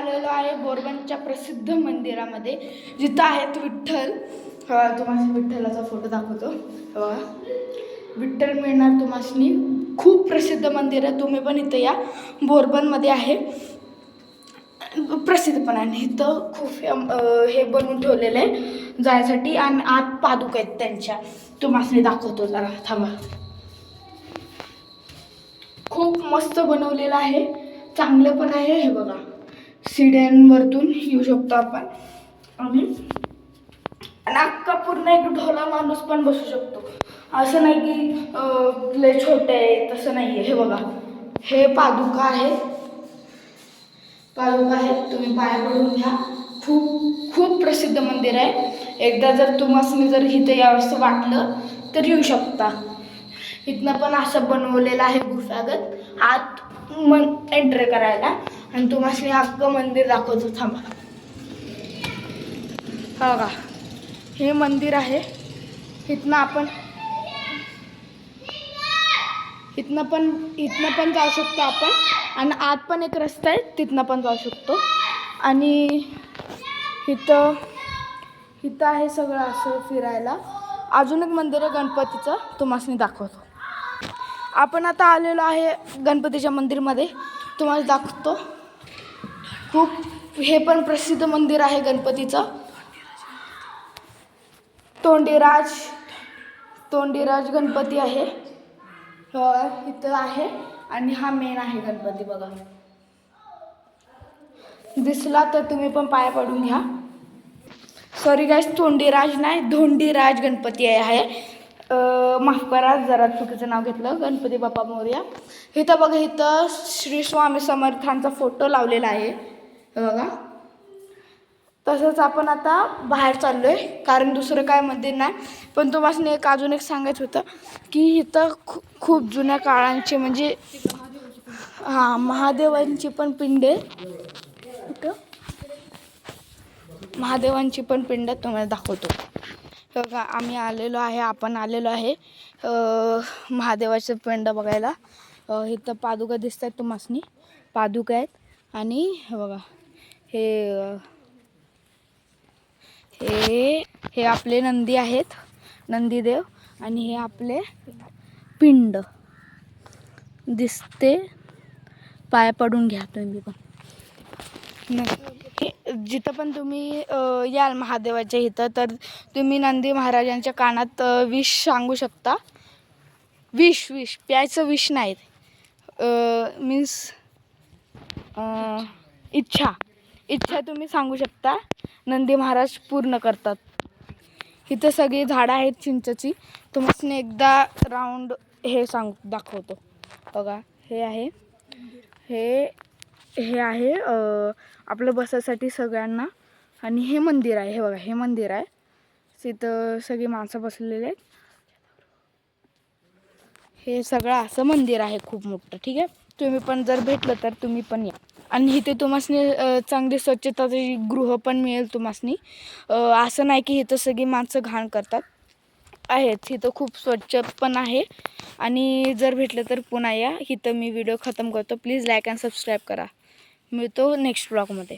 आलेलो आहे बोरबनच्या प्रसिद्ध मंदिरामध्ये, जिथं आहेत विठ्ठल. तुम्हाला विठ्ठलाचा फोटो दाखवतो. विठ्ठल मिळणार तुम्हाला. खूप प्रसिद्ध मंदिर आहे. तुम्ही पण इथं या. बोरबनमध्ये आहे, प्रसिद्ध पण आहे. इथं खूप हे बनवून ठेवलेलं आहे जायसाठी, आणि आत पादुका आहेत त्यांच्या. तुम्हाला दाखवतो, जरा थांबा. खूप मस्त बनवलेलं आहे, चांगलं पण आहे. हे बघा, सीड्यांवरतून येऊ शकतो आपण. आणि अख्खा पूर्ण एक ढोला माणूस पण बसू शकतो. असं नाही की लय छोटे आहे, तसं नाही आहे. हे बघा, हे पादुका आहे. तुम्ही पाया पडून घ्या. खूप खूप प्रसिद्ध मंदिर आहे. एकदा जर तुम्हाला जर इथे यावंसं वाटलं तर येऊ शकता. इथनं पण असं बनवलेलं आहे गुफागत, आत एंट्री करायला. आणि तुम्हाला अख्खं मंदिर दाखवतो, थांबा. हा का, हे मंदिर आहे. इथनं पण जाऊ शकतो आपण. आणि आत पण एक रस्ता आहे, तिथनं पण जाऊ शकतो. आणि इथं आहे सगळं असं फिरायला. अजून एक मंदिर आहे गणपतीचं, तुम्हाला दाखवतो. आपण आता आलेलो आहे गणपतीच्या मंदिरमध्ये, तुम्हाला दाखवतो. खूप हे पण प्रसिद्ध मंदिर आहे गणपतीचं. तोंडीराज गणपती आहे इथं आहे. आणि हा मेन आहे गणपती. बघा, दिसला तर तुम्ही पण पाया पडून घ्या. सॉरी गाईस, तोंडीराज नाही, धोंडीराज गणपती आहे. माफ करा, जरा चुकीचं नाव घेतलं. गणपती बाप्पा मोरया. इथं बघा, इथं श्री स्वामी समर्थांचा फोटो लावलेला आहे. बघा, तसंच आपण आता बाहेर चाललो आहे, कारण दुसरं काय मंदिर नाही. पण तुम्हाला अजून एक सांगायचं होतं की इथं खूप जुन्या काळांचे, म्हणजे महादेवांची पण पिंड आहे. महादेवांची पण पिंड तुम्हाला दाखवतो. बघा, आपण आलेलो आहे महादेवाचं पिंड बघायला. इथं पादुका दिसत आहेत तुम्हाला, पादुका आहेत. आणि हे बघा, हे आपले नंदी आहेत, नंदीदेव. आणि हे आपले पिंड दिसते, पाया पडून घ्या तुम्ही पण. जिथं पण तुम्ही याल महादेवाच्या इथं, तर तुम्ही नंदी महाराजांच्या कानात विष सांगू शकता. विष प्यायचं विष नाही, मीन्स इच्छा तुम्ही सांगू शकता. नंदी महाराज पूर्ण करतात. इथं सगळी झाडं आहेत चिंचेची. तुम्हाला एकदा राऊंड हे दाखवतो. बघा, हे आहे आपलं बसायसाठी सगळ्यांना. आणि हे मंदिर आहे. हे बघा, हे मंदिर आहे. तिथं सगळी माणसं बसलेली आहेत. हे सगळं असं मंदिर आहे, खूप मोठं. ठीक आहे, तुम्ही पण जर भेटलं तर तुम्ही पण या. आणि इथे तुम्हाला चांगली स्वच्छताची गृह पण मिळेल तुम्हाला. असं नाही की इथं सगळी माणसं घाण करतात. आहेत इथं खूप स्वच्छ पण आहे. आणि जर भेटलं तर पुन्हा या. इथं मी व्हिडिओ खतम करतो. प्लीज लाईक अँड सबस्क्राईब करा. मिळतो नेक्स्ट ब्लॉगमध्ये.